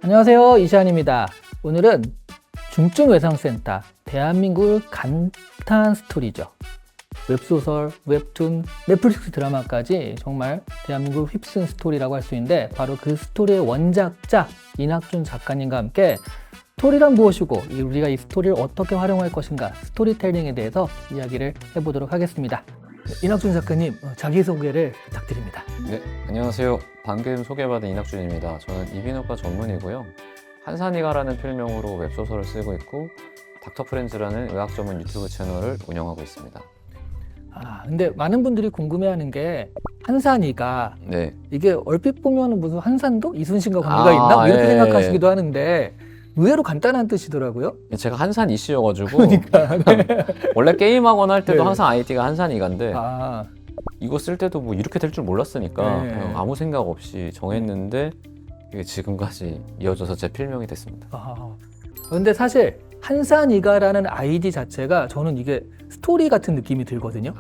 안녕하세요, 이시안입니다. 오늘은 중증외상센터 대한민국을 감탄 스토리죠. 웹소설, 웹툰, 넷플릭스 드라마까지 정말 대한민국을 휩쓴 스토리라고 할 수 있는데, 바로 그 스토리의 원작자 이낙준 작가님과 함께 스토리란 무엇이고 우리가 이 스토리를 어떻게 활용할 것인가, 스토리텔링에 대해서 이야기를 해보도록 하겠습니다. 이낙준 작가님, 자기소개를 부탁드립니다. 네, 안녕하세요. 방금 소개받은 이낙준입니다. 저는 이비인후과 전문의고요. 한산이가라는 필명으로 웹소설을 쓰고 있고 닥터프렌즈라는 의학 전문 유튜브 채널을 운영하고 있습니다. 근데 많은 분들이 궁금해하는 게 한산이가, 네, 이게 얼핏 보면 무슨 한산도? 이순신과 관계가 있나? 이렇게 생각하시기도 하는데 의외로 간단한 뜻이더라고요. 제가 한산 이씨여가지고 그러니까 원래 게임하거나 할 때도 네. 항상 아이디가 한산이가인데 아, 이거 쓸 때도 뭐 이렇게 될 줄 몰랐으니까 네. 그냥 아무 생각 없이 정했는데 이게 지금까지 이어져서 제 필명이 됐습니다. 근데 사실 한산이가라는 아이디 자체가 저는 이게 스토리 같은 느낌이 들거든요.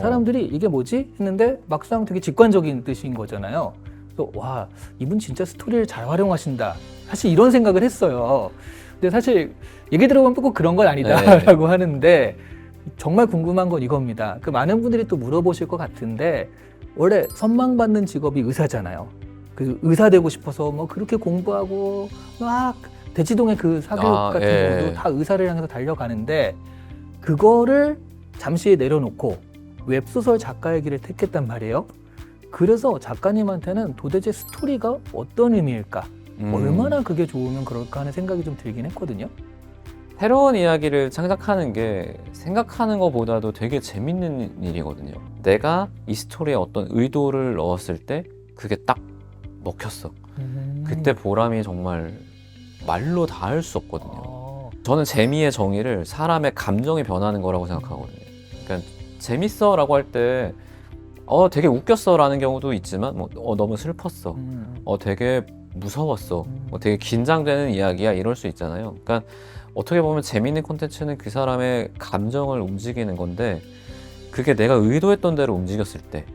사람들이 이게 뭐지? 했는데 막상 되게 직관적인 뜻인 거잖아요. 그래서 와, 이분 진짜 스토리를 잘 활용하신다. 사실 이런 생각을 했어요. 근데 사실 얘기 들어보면 꼭 그런 건 아니다라고 하는데, 정말 궁금한 건 이겁니다. 그 많은 분들이 또 물어보실 것 같은데, 원래 선망받는 직업이 의사잖아요. 그 의사 되고 싶어서 뭐 그렇게 공부하고 막 대치동의 그 사교육 같은 경우도 다 의사를 향해서 달려가는데, 그거를 잠시 내려놓고 웹소설 작가의 길을 택했단 말이에요. 그래서 작가님한테는 도대체 스토리가 어떤 의미일까? 얼마나 그게 좋으면 그럴까 하는 생각이 좀 들긴 했거든요. 새로운 이야기를 창작하는 게 생각하는 것보다도 되게 재밌는 일이거든요. 내가 이 스토리에 어떤 의도를 넣었을 때 그게 딱 먹혔어. 그때 보람이 정말 말로 닿을 수 없거든요. 저는 재미의 정의를 사람의 감정이 변하는 거라고 생각하거든요. 그러니까 재밌어 라고 할 때 되게 웃겼어 라는 경우도 있지만 너무 슬펐어, 되게 무서웠어, 되게 긴장되는 이야기야, 이럴 수 있잖아요. 그러니까 어떻게 보면 재미있는 콘텐츠는 그 사람의 감정을 움직이는 건데, 그게 내가 의도했던 대로 움직였을 때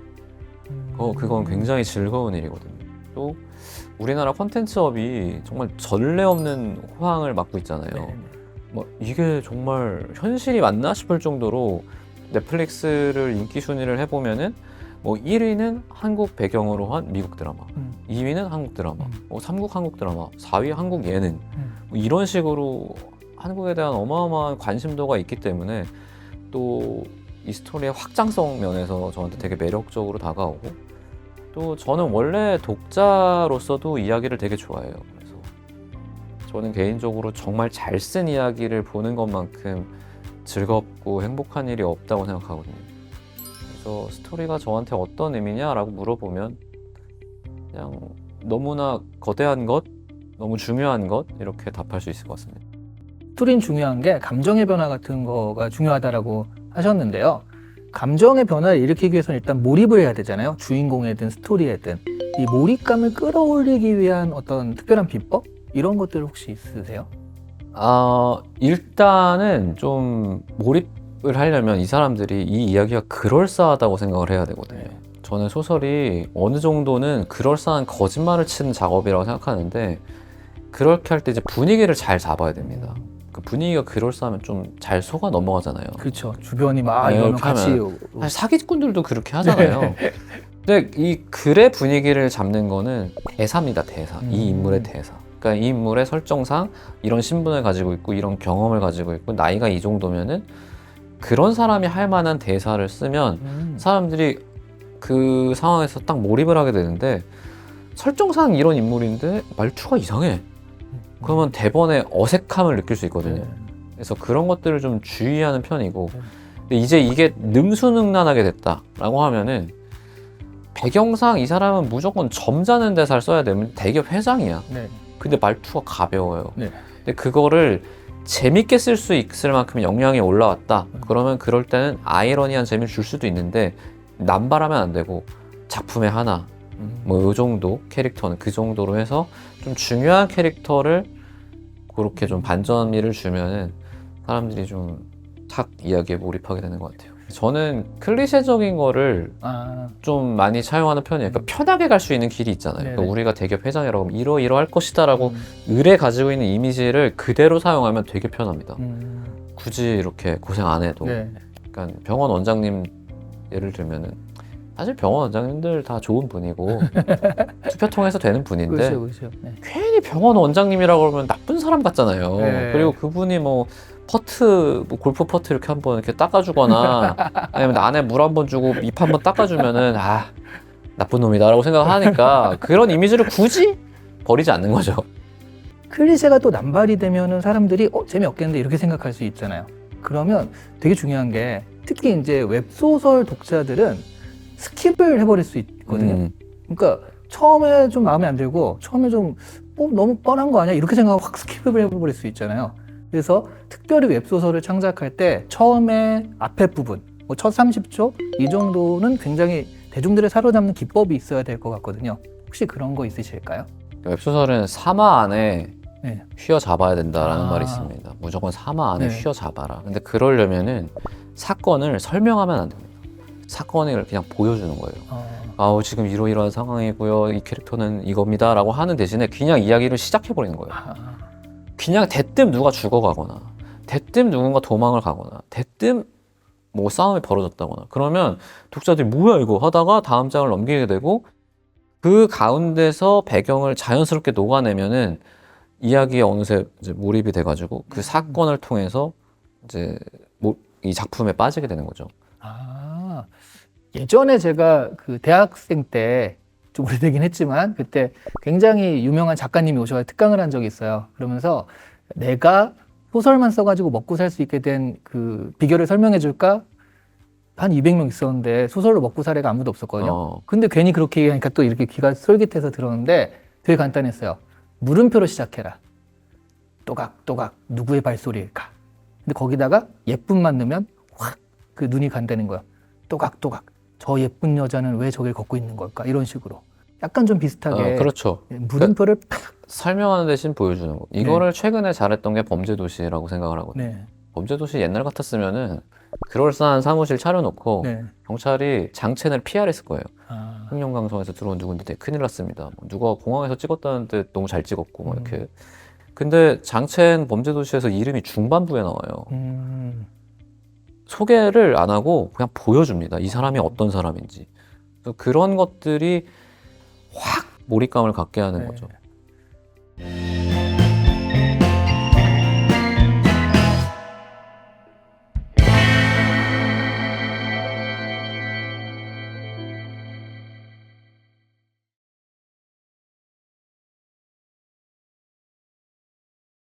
그건 굉장히 즐거운 일이거든요. 또 우리나라 콘텐츠업이 정말 전례 없는 호황을 맞고 있잖아요. 이게 정말 현실이 맞나 싶을 정도로 넷플릭스를 인기 순위를 해보면은 1위는 한국 배경으로 한 미국 드라마, 2위는 한국 드라마, 3국 한국 드라마, 4위 한국 예능, 이런 식으로 한국에 대한 어마어마한 관심도가 있기 때문에 또 이 스토리의 확장성 면에서 저한테 되게 매력적으로 다가오고, 또 저는 원래 독자로서도 이야기를 되게 좋아해요. 그래서 저는 개인적으로 정말 잘 쓴 이야기를 보는 것만큼 즐겁고 행복한 일이 없다고 생각하거든요. 그래서 스토리가 저한테 어떤 의미냐라고 물어보면 그냥 너무나 거대한 것, 너무 중요한 것, 이렇게 답할 수 있을 것 같습니다. 스토리는 중요한 게 감정의 변화 같은 거가 중요하다라고 하셨는데요. 감정의 변화를 일으키기 위해서는 일단 몰입을 해야 되잖아요. 주인공이든 스토리에든. 이 몰입감을 끌어올리기 위한 어떤 특별한 비법? 이런 것들 혹시 있으세요? 일단은 좀 몰입을 하려면 이 사람들이 이 이야기가 그럴싸하다고 생각을 해야 되거든요. 저는 소설이 어느 정도는 그럴싸한 거짓말을 치는 작업이라고 생각하는데, 그렇게 할 때 이제 분위기를 잘 잡아야 됩니다. 그 분위기가 그럴싸하면 좀 잘 속아 넘어가잖아요. 그렇죠. 주변이 막 이러면 같이. 사실 사기꾼들도 그렇게 하잖아요. 근데 이 글의 분위기를 잡는 거는 대사입니다, 대사. 이 인물의 대사. 그러니까 이 인물의 설정상 이런 신분을 가지고 있고 이런 경험을 가지고 있고 나이가 이 정도면은 그런 사람이 할 만한 대사를 쓰면 사람들이 그 상황에서 딱 몰입을 하게 되는데, 설정상 이런 인물인데 말투가 이상해. 그러면 대본에 어색함을 느낄 수 있거든요. 그래서 그런 것들을 좀 주의하는 편이고, 근데 이제 이게 능수능란하게 됐다라고 하면은 배경상 이 사람은 무조건 점잖은 대사를 써야 되면 되게 회장이야. 근데 말투가 가벼워요. 근데 그거를 재밌게 쓸 수 있을 만큼 역량이 올라왔다. 그러면 그럴 때는 아이러니한 재미를 줄 수도 있는데 남발하면 안 되고 작품의 하나, 이 정도 캐릭터는 그 정도로 해서 좀 중요한 캐릭터를 그렇게 좀 반전미를 주면은 사람들이 좀 탁 이야기에 몰입하게 되는 것 같아요. 저는 클리셰적인 거를 아, 좀 많이 차용하는 편이에요. 그러니까 편하게 갈 수 있는 길이 있잖아요. 그러니까 네네. 우리가 대기업 회장이라고 하면 이러이러 할 것이다라고 을에 가지고 있는 이미지를 그대로 사용하면 되게 편합니다. 굳이 이렇게 고생 안 해도. 네. 그러니까 병원 원장님 예를 들면은 사실 병원 원장님들 다 좋은 분이고 투표 통해서 되는 분인데 그렇죠, 그렇죠. 네. 괜히 병원 원장님이라고 그러면 나쁜 사람 같잖아요. 네. 그리고 그분이 뭐 퍼트, 뭐 골프 퍼트 이렇게 한번 이렇게 닦아주거나 아니면 안에 물 한번 주고 잎 한번 닦아주면은 아 나쁜 놈이다라고 생각하니까 그런 이미지를 굳이 버리지 않는 거죠. 클리셰가 또 남발이 되면은 사람들이 재미없겠는데 이렇게 생각할 수 있잖아요. 그러면 되게 중요한 게 특히 이제 웹소설 독자들은 스킵을 해버릴 수 있거든요. 그러니까 처음에 좀 마음에 안 들고 처음에 좀 너무 뻔한 거 아니야? 이렇게 생각하고 확 스킵을 해버릴 수 있잖아요. 그래서 특별히 웹소설을 창작할 때 처음에 앞에 부분, 뭐 첫 30초 이 정도는 굉장히 대중들을 사로잡는 기법이 있어야 될 것 같거든요. 혹시 그런 거 있으실까요? 웹소설은 3화 안에 네. 휘어잡아야 된다라는 아. 말이 있습니다. 무조건 3화 안에 네. 휘어잡아라. 근데 그러려면은 사건을 설명하면 안 됩니다. 사건을 그냥 보여주는 거예요. 아우 지금 이러이러한 상황이고요. 이 캐릭터는 이겁니다. 라고 하는 대신에 그냥 이야기를 시작해버리는 거예요. 그냥 대뜸 누가 죽어가거나 대뜸 누군가 도망을 가거나 대뜸 뭐 싸움이 벌어졌다거나 그러면 독자들이 뭐야 이거 하다가 다음 장을 넘기게 되고 그 가운데서 배경을 자연스럽게 녹아내면은 이야기에 어느새 이제 몰입이 돼가지고 그 사건을 통해서 이제 이 작품에 빠지게 되는 거죠. 예전에 제가 그 대학생 때 좀 오래되긴 했지만 그때 굉장히 유명한 작가님이 오셔서 특강을 한 적이 있어요. 그러면서 내가 소설만 써가지고 먹고 살 수 있게 된 그 비결을 설명해 줄까? 한 200명 있었는데 소설로 먹고 살 애가 아무도 없었거든요. 근데 괜히 그렇게 얘기하니까 또 이렇게 귀가 솔깃해서 들었는데 되게 간단했어요. 물음표로 시작해라. 또각또각 누구의 발소리일까? 근데 거기다가 예쁨만 넣으면 확 그 눈이 간다는 거야. 또각또각 저 예쁜 여자는 왜 저길 걷고 있는 걸까? 이런 식으로 약간 좀 비슷하게 그렇죠. 물음표를 팍. 설명하는 대신 보여주는 거. 이거를 최근에 잘했던 게 범죄도시라고 생각을 하거든요. 네. 범죄도시 옛날 같았으면은 그럴싸한 사무실 차려놓고 네. 경찰이 장첸을 PR했을 거예요. 흑룡강성에서 들어온 누군데 큰일 났습니다. 뭐 누가 공항에서 찍었다는데 너무 잘 찍었고 뭐 이렇게. 근데 장첸 범죄도시에서 이름이 중반부에 나와요. 소개를 안 하고 그냥 보여줍니다. 이 사람이 어떤 사람인지. 그래서 그런 것들이 확 몰입감을 갖게 하는 거죠.